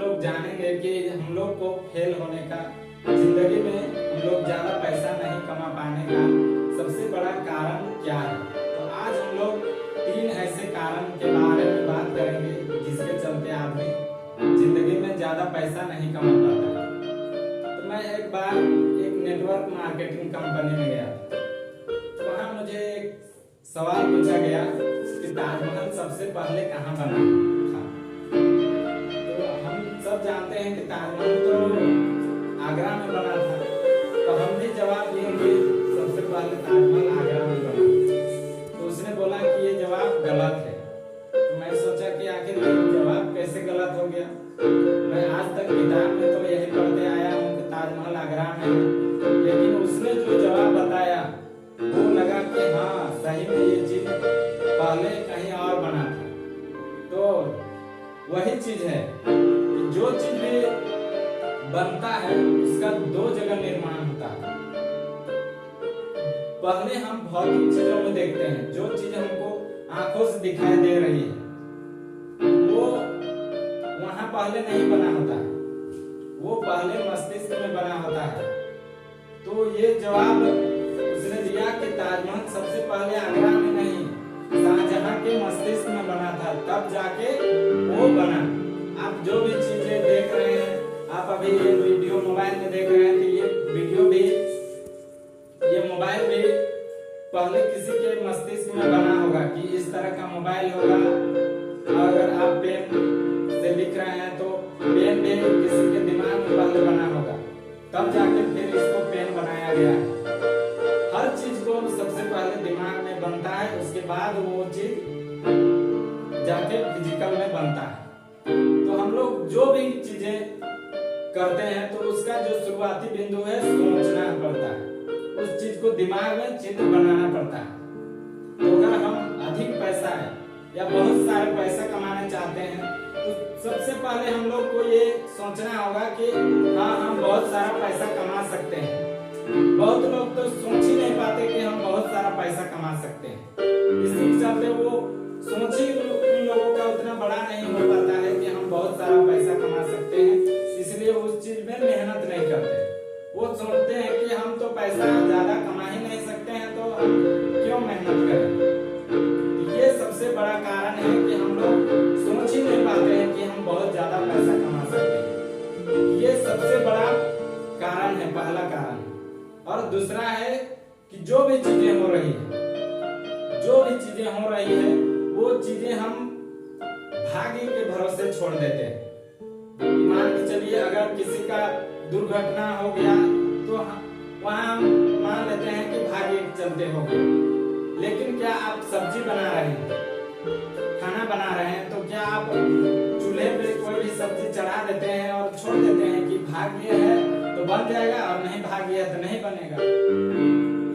लोग जानेंगे कि हम लोग को फेल होने का, जिंदगी में हम लोग ज्यादा पैसा नहीं कमा पाने का सबसे बड़ा कारण क्या है। तो आज हम लोग 3 ऐसे कारण के बारे में बात करेंगे जिसके चलते आदमी जिंदगी में ज्यादा पैसा नहीं कमा पाता है। तो मैं एक बार एक नेटवर्क मार्केटिंग कंपनी में गया, तो वहाँ मुझे एक सवाल पूछा गया कि ताजमहल सबसे पहले कहाँ बना था। तो हम सब जानते हैं कि ताजमहल तो आगरा में बना था, तो हम भी जवाब देंगे सबसे पहले ताजमहल आगरा में बना। तो उसने बोला कि ये जवाब गलत है। तो मैं सोचा कि आखिर ये जवाब कैसे गलत हो गया। मैं आज तक किताब में तो यही पढ़ते आया हूँ कि ताजमहल आगरा में है, लेकिन उसने जो जवाब बताया वो लगा कि हाँ सही में ये चीज पहले कहीं और बना था। तो वही चीज है कि जो चीज भी बनता है उसका 2 जगह निर्माण होता है। पहले हम भौतिक चीजों में देखते हैं, जो चीज हमको आंखों से दिखाई दे रही है वो वहां पहले नहीं बना होता है, वो पहले मस्तिष्क में बना होता है। तो ये जवाब उसने दिया कि ताजमहल सबसे पहले आगरा में नहीं, शाहजहां के मस्तिष्क में बना था, तब जाके वो बना। आप जो भी चीजें देख रहे हैं, आप अभी ये वीडियो मोबाइल में देख रहे हैं, तो ये वीडियो भी, ये मोबाइल भी पहले किसी के मस्तिष्क में बना होगा कि इस तरह का मोबाइल होगा। अगर आप पेन से लिख रहे हैं तो पेन भी किसी के दिमाग में पहले बना होगा, तब जाके फिर इसको पेन बनाया गया है। हर चीज को सबसे पहले दिमाग में बनता है, उसके बाद वो चीज जाके फिजिकल में बनता है। तो हम लोग जो भी चीजें करते हैं तो उसका जो शुरुआती बिंदु है सोचना पड़ता है, उस चीज को दिमाग में चित्र बनाना पड़ता है। तो अगर हम अधिक पैसा है या बहुत सारे पैसा कमाना चाहते हैं तो सबसे पहले हम लोग को ये सोचना होगा कि हाँ हम बहुत सारा पैसा कमा सकते हैं। बहुत लोग तो सोच ही नहीं पाते कि हम बहुत सारा पैसा कमा सकते हैं, इसी चलते वो सोच ही उन लोगों का उतना बड़ा नहीं हो पाता है कि हम बहुत सारा पैसा कमा सकते हैं, इसलिए उस चीज में मेहनत नहीं करते। वो सोचते हैं कि हम तो पैसा ज्यादा कमा ही नहीं सकते हैं, तो हम क्यों मेहनत करें। ये सबसे बड़ा कारण है कि हम लोग सोच ही नहीं पाते हैं कि हम बहुत ज्यादा पैसा कमा सकते हैं। ये सबसे बड़ा कारण है, पहला कारण। और दूसरा है कि जो भी चीजें हो रही है, वो चीजें हम भाग्य के भरोसे छोड़ देते हैं। मान के चलिए अगर किसी का दुर्घटना हो गया तो वहां हम मान लेते हैं कि भाग्य के चलते हो गया। लेकिन क्या आप सब्जी बना रहे हैं, खाना बना रहे हैं, तो क्या आप चूल्हे पे कोई भी सब्जी चढ़ा देते हैं और छोड़ देते हैं कि भाग्य है तो बन जाएगा और नहीं भाग्य है तो नहीं बनेगा।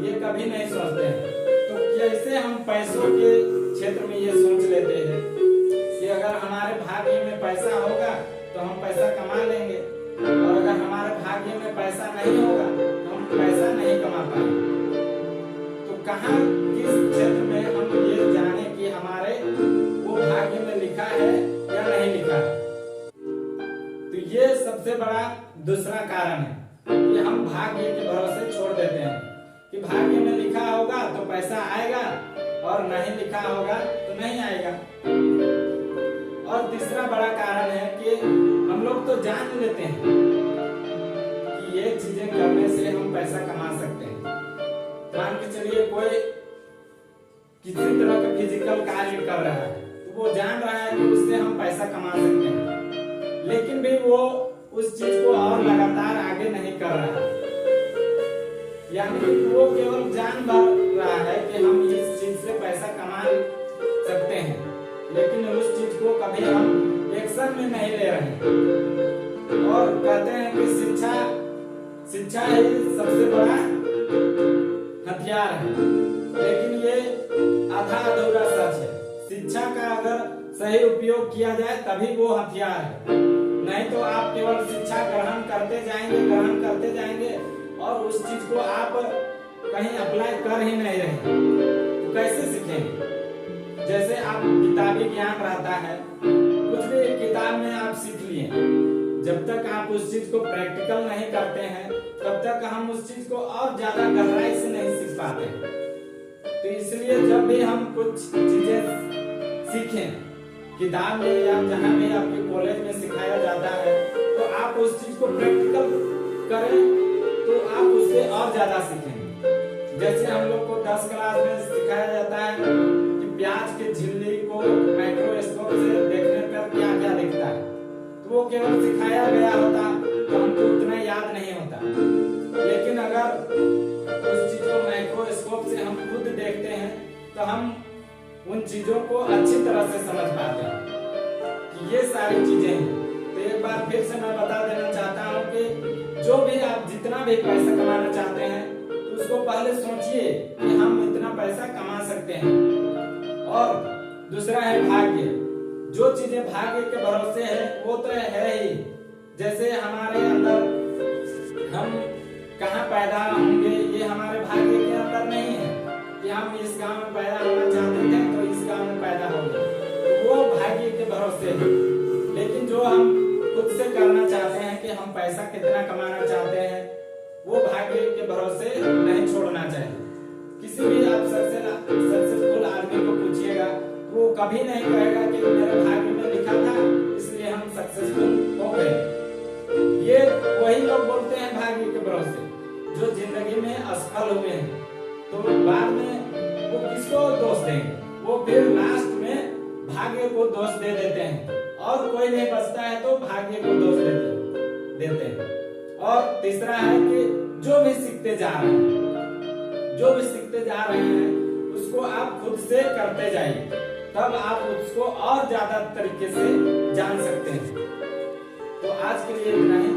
ये कभी नहीं सोचते हैं। तो कैसे हम पैसों के क्षेत्र में ये सोच लेते हैं कि अगर हमारे भाग्य में पैसा होगा तो हम पैसा कमा लेंगे, और अगर हमारे भाग्य में पैसा नहीं होगा तो हम पैसा नहीं कमा पाएंगे। तो कहाँ किस क्षेत्र में हम ये जाने कि हमारे वो भाग्य में लिखा है या नहीं लिखा है। तो ये सबसे बड़ा दूसरा कारण है कि हम भाग्य के भरोसे छोड़ देते हैं कि भाग्य में लिखा होगा तो पैसा आएगा और नहीं लिखा होगा तो नहीं आएगा। और तीसरा बड़ा कारण है कि हम लोग तो जान लेते हैं कि ये चीजें करने से हम पैसा कमा सकते हैं। मान के चलिए कोई किसी तरह का फिजिकल कार्य कर रहा है, तो वो जान रहा है कि उससे हम पैसा कमा सकते हैं, लेकिन भी वो उस चीज को और लगातार आगे नहीं कर रहा है। यानी कि वो केवल जान रहा है कि हम इस चीज से पैसा कमा सकते हैं, लेकिन उस चीज को कभी हम एक्शन में नहीं ले रहे हैं। और कहते हैं कि शिक्षा ही सबसे बड़ा हथियार है, लेकिन ये आधा अधूरा सच है। शिक्षा का अगर सही उपयोग किया जाए तभी वो हथियार है, नहीं तो आप केवल शिक्षा ग्रहण करते जाएंगे और उस चीज को आप कहीं अप्लाई कर ही नहीं रहे तो कैसे सीखेंगे। जैसे आप किताबी ज्ञान रहता है, कुछ भी किताब में आप सीख लिए, जब तक आप उस चीज को प्रैक्टिकल नहीं करते हैं तब तक हम उस चीज को और ज्यादा गहराई से नहीं सीख पाते। तो इसलिए जब भी हम कुछ चीजें सीखें, किताब में या जहाँ भी आपके कॉलेज में सिखाया जाता है, तो आप उस चीज को प्रैक्टिकल करें तो आप उससे और ज्यादा सीखेंगे। जैसे हम लोग को 10 क्लास में सिखाया जाता है कि प्याज के झिल्ली को माइक्रोस्कोप से देखने पर क्या क्या दिखता है, तो वो केवल सिखाया गया होता तो हमको उतना याद नहीं होता। लेकिन अगर उस चीज को माइक्रोस्कोप से हम खुद देखते हैं तो हम उन चीजों को अच्छी तरह से समझ पाते हैं कि ये सारी चीजें हैं। तो एक बार फिर से मैं बता देना चाहता हूँ कि जो भी आप जितना भी पैसा कमाना चाहते हैं तो उसको पहले सोचिए कि हम इतना पैसा कमा सकते हैं। और दूसरा है भाग्य। जो चीजें भाग्य के भरोसे है वो तो है ही। जैसे हमारे अंदर हम कहाँ पैदा होंगे ये हमारे भाग्य के अंदर नहीं है कि हम इस गांव में पैदा होना चाहते थे तो इस गांव में पैदा हो गए, तो वो भाग्य के भरोसे है। लेकिन जो हम खुद से करना चाहते हैं कि हम पैसा कितना कमाना चाहते हैं, वो भाग्य के भरोसे नहीं छोड़ना चाहिए। किसी भी आप सक्सेसफुल आदमी को पूछिएगा वो कभी नहीं कहेगा कि मेरे भाग्य में लिखा था इसलिए हम सक्सेसफुल हो गए। ये वही लोग बोलते हैं भाग्य के भरोसे जो जिंदगी में असफल हुए हैं। तो बाद में वो किसको दोष देंगे? वो फिर लास्ट में भाग्य को दोष दे देते हैं और कोई नहीं बचता है तो भाग्य को दोष देते हैं। और तीसरा है कि जो भी सीखते जा रहे हैं उसको आप खुद से करते जाइए, तब आप उसको और ज्यादा तरीके से जान सकते हैं। तो आज के लिए इतना ही।